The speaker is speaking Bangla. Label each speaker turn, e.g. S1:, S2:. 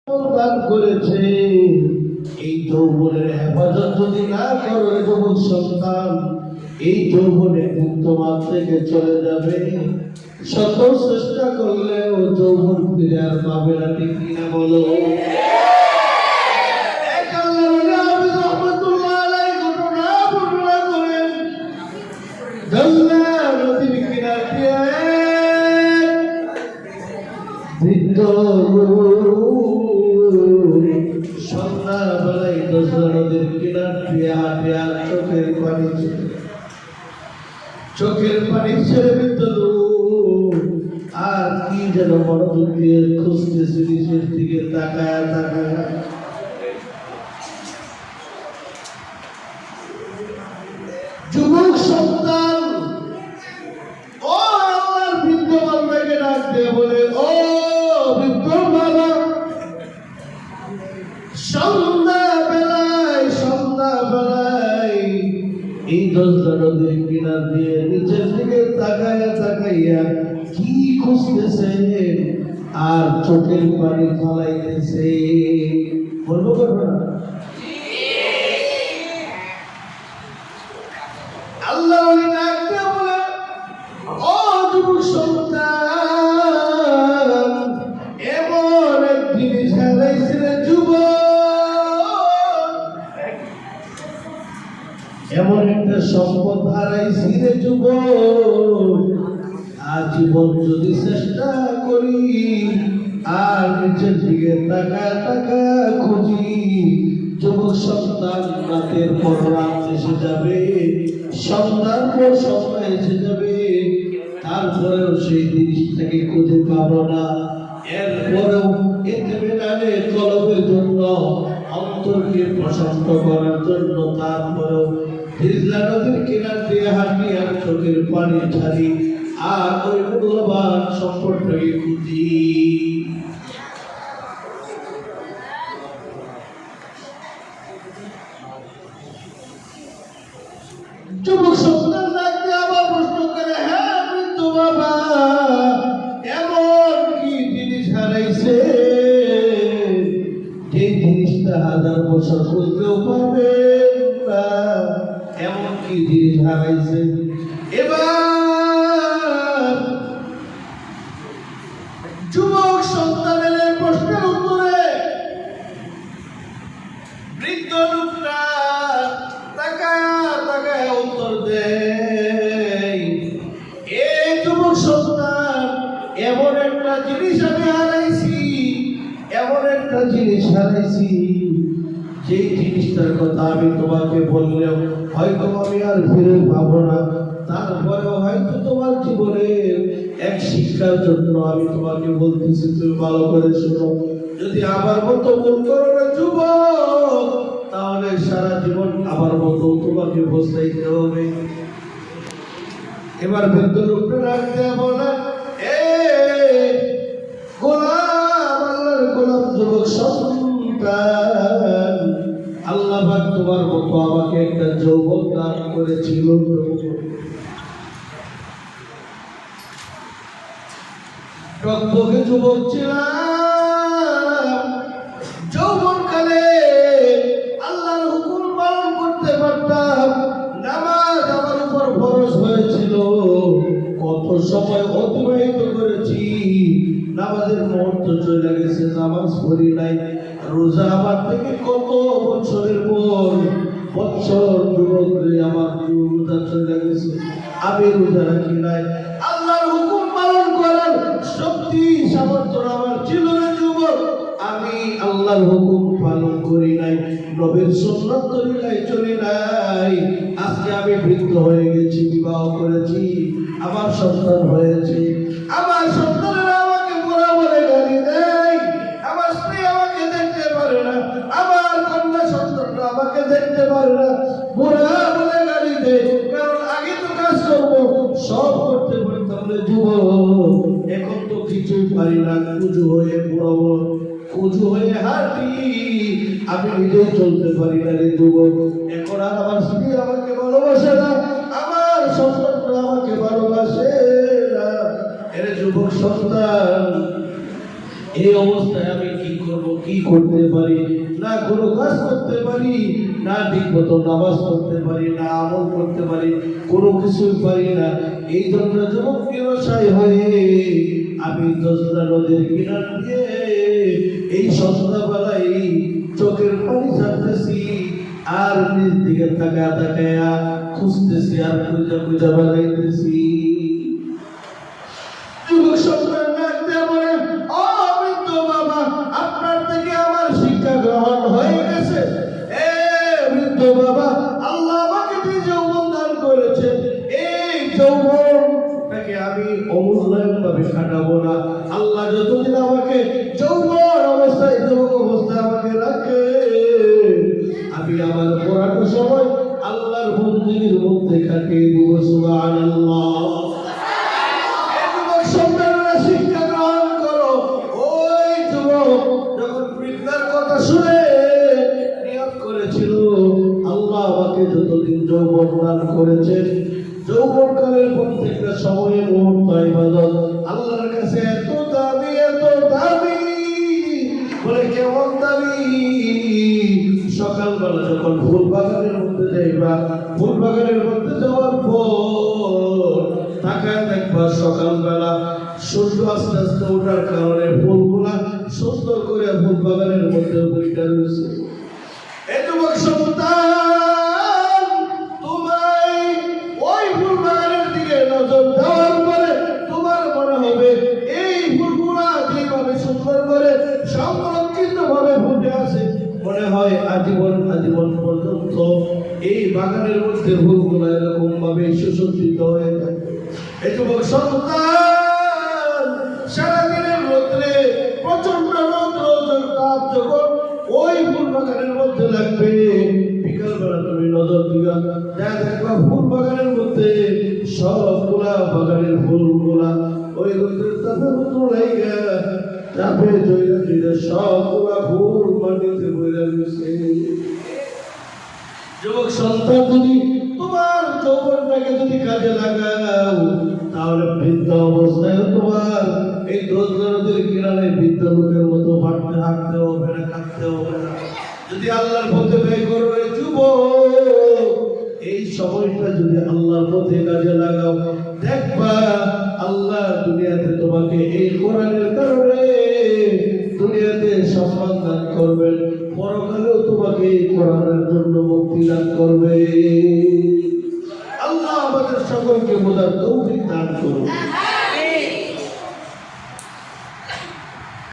S1: দান করেছে। এই যৌবনের হেফাজত যদি না করো যুবক সন্তান, এই যৌবনে তোমার থেকে চলে যাবে। শত চেষ্টা করলে ও যৌবন ফিরে আর পাবে না, ঠিক কিনা বলো? সন্ধ্যাবেলায় দশরা নদীর কিনার দিয়ে হাঁটে আর চোখের পানি ছেড়ে বিদ্যুৎ আর কি যেন মনোযোগ দিয়ে খুঁজতেছে নিজের দিকে তাকায় তাকায়। যুবক সন্তান ও আমার বৃদ্ধ বাবাকে ডাক দিয়ে বলে, ও বৃদ্ধ বাবা, সন্ধ্যাবেলায় এই দশটা নদীর কিনার দিয়ে নিচের দিকে তাকাইয়া তাকাইয়া কি খুঁজতেছে আর চোখের পানি ফালাইতেছে? বলবো করবো না? আল্লাহ বলে, ও যুবক সন্তান, এমন এক জিনিস হারাইছে রে যুবক, এমন একটা সম্পদ হারাইছি রে যুবক। আজীবন যদি চেষ্টা করি আর নিচের দিকে তাকায় তাকায় খুঁজি, যুবক সন্তান রাতের পর রাত এসে যাবে, সন্ধ্যার পর সন্ধ্যা এসে যাবে, তারপরেও সেই জিনিসটাকে খুঁজে পাবো না। এরপরেও ইতমিনানের তলবের জন্য, অন্তরকে প্রশান্ত করার জন্য, তারপরেও হিজলা নদীর কিনার দিয়ে হাঁটি আর চোখের পানি ছাড়ি আর ওই মূল্যবান সম্পদটাকে খুঁজি। যুবক সন্তান ডাকতে আবার প্রশ্ন করে, হ্যাঁ বৃদ্ধ বাবা, এমন কি জিনিস হারাইছে যে জিনিসটা 1000 বছর খুঁজলেও পাবে না? এমন কি জিনিস হারাইছে? এবার যুবক সন্তানের প্রশ্নের উত্তরে বৃদ্ধ লোকটা তাকায় তাকায় উত্তর দেয়, এ যুবক সন্তান, এমন একটা জিনিস আমি হারাইছি, এমন একটা জিনিস হারাইছি যে জিনিসটার কথা আমি তোমাকে বললেও হয়তো আমি আর ফিরে পাবো না। তারপরেও হয়তো তোমার জীবনের এক শিক্ষার জন্য আমি তোমাকে বলতেছি, তুমি ভালো করে শোনো। যদি আমার মতো ভুল করো না যুবক, তাহলে সারা জীবন আমার মতো তোমাকে বসাইতে হবে। এবার বৃদ্ধ লোকটা রাখতে বলে, এ গোলাম, আল্লাহর গোলাম যুবক সন্তান, আল্লাহ পাক তোমার মতো আমাকে একটা যৌবন দান করেছিল। টকবকে যুবক ছিলাম, যৌবনকালে আল্লাহর হুকুম পালন করতে পারতাম, নামাজ আমার উপর ফরজ হয়েছিল, কত সময় অতিবাহিত করেছি, নামাজের মুহূর্ত চলে গেছে, নামাজ পড়ি নাই। রোজা আমার থেকে কত বছরের পর বছর যুবক আমার রোজা চলে গেছে, আমি রোজা রাখি নাই। আল্লাহর হুকুম পালন করার শক্তি সামর্থ্য আমার ছিল না যুবক, আমি আল্লাহর হুকুম পালন করি নাই, নবীর সুন্নাত তরিকায় চলি নাই। আজকে আমি বৃদ্ধ হয়ে গেছি, বিবাহ করেছি, আমার সন্তান হয়েছে, আমার সন্তানেরা আমাকে বুড়া বলে গালি দেয়, আমার স্ত্রী আমাকে দেখতে পারে না, আমার কন্যা সন্তানরা আমাকে দেখতে পারে না, বুড়া বলে গালি দেয়। কারণ আগে তো কাজ করবো, সব করতে পারতাম না যুবক, এখন তো কিছুই পারি না, কুজু হয়ে বুড়াবো, কুজু হয়ে হাঁটি, আমি নিজেই চলতে পারি না রে যুবক। এখন আর আমার স্ত্রী আমাকে ভালোবাসে না, আমার সন্তানরা আমাকে ভালোবাসে না। এর যুবক সন্তান, এই অবস্থায় আমি কি করব, কি করতে পারি না, কোনো কাজ করতে পারি না, ঠিক মতো নামাজ পড়তে পারি না, আমল করতে পারি, কোনো কিছুই পারি না। এই জন্য যুবক নিরসাই হয়ে আমি দশটা নদীর কিনার দিয়ে এই সন্ধ্যাবেলায় চোখের পানি ছাড়তেছি, আর নিজ দিকে তাকায়া তাকায়া খুঁজতেছি, আর খুঁজা খুঁজা বাগাইতেছি। যুবক সন্তান ডাকতে বলে, ও বৃদ্ধ বাবা, আপনার থেকে আমার শিক্ষা গ্রহণ হয়ে গেছে। এ বৃদ্ধ বাবা, আল্লাহ আমাকে যে যৌবন দান করেছে, এই যৌবনটাকে আমি অমূল্যায়ন ভাবে কাটাবো না। আল্লাহ যতদিন আমাকে যৌবন অবস্থায়, যুবক অবস্থায় আমাকে রাখে, আমি আমার পুরাটা সময় আল্লাহর বন্দেগীর মধ্যে কাটিয়ে দিব। সুবহানাল্লাহ। শিক্ষা গ্রহণ করো। ওই যুবক যখন বৃদ্ধার কথা শুনে নিয়ত করেছিল, আল্লাহ আমাকে যতদিন যৌবন দান করেছেন, যৌবনকালের প্রত্যেকটা সময়ে মুহূর্ত ইবাদত আল্লাহর কাছে এত দামি, এত দামি। বলে কেমন দামি? সকালবেলা যখন ফুল বাগানের মধ্যে যাইবা, ফুল বাগানের মধ্যে যাওয়ার পর তাকায় দেখবা সকালবেলা সূর্য আস্তে আস্তে ওঠার কারণে ফুলগুলা সুন্দর করে ফুল বাগানের মধ্যে বইটা রয়েছে। এই যুবক সন্তান, তোমায় ওই ফুল বাগানের দিকে নজর দেওয়ার পরে তোমার মনে হবে এই ফুলগুলা যেভাবে সুন্দর করে সংরক্ষিত ভাবে ফুটে আছে, মনে হয় আজীবন আজীবন পর্যন্ত এই বাগানের মধ্যে ফুলগুলা এরকম ভাবে সুসজ্জিত হয়ে থাকে। এই যুবক সন্তান, সারাদিনের রোদ্রে প্রচন্ড রৌদ্র তাপ যখন ওই ফুল বাগানের মধ্যে লাগবে, বিকালবেলা তুমি নজর দিবা, যা দেখবা ফুল বাগানের মধ্যে সবগুলা বাগানের ফুলগুলা ওই রোদ্রের তাপে রৌদ্র লাইগা তাপে জয়রা জয়রা সবগুলা ফুল মাটিতে বইরা গেছে। যুবক সন্তান, যদি তোমার যৌবনটাকে যদি কাজে লাগাও, তাহলে বৃদ্ধ অবস্থায় তোমার এই দোজলা নদীর কিনারে বৃদ্ধ লোকের মতো হাঁটতে হবে না, কাঁদতে হবে না। যদি আল্লাহর পথে ব্যয় করো যুবক, এই সময়টা যদি আল্লাহর পথে কাজে লাগাও, দেখবা আল্লাহ দুনিয়াতে তোমাকে এই কোরআনের কারণে দুনিয়াতে সম্মান দান করবেন, পরকালেও তোমাকে এই কোরআনের জন্য মুক্তি দান করবে। আল্লাহ আমাদের সকলকে বোঝার তৌফিক দান করুন।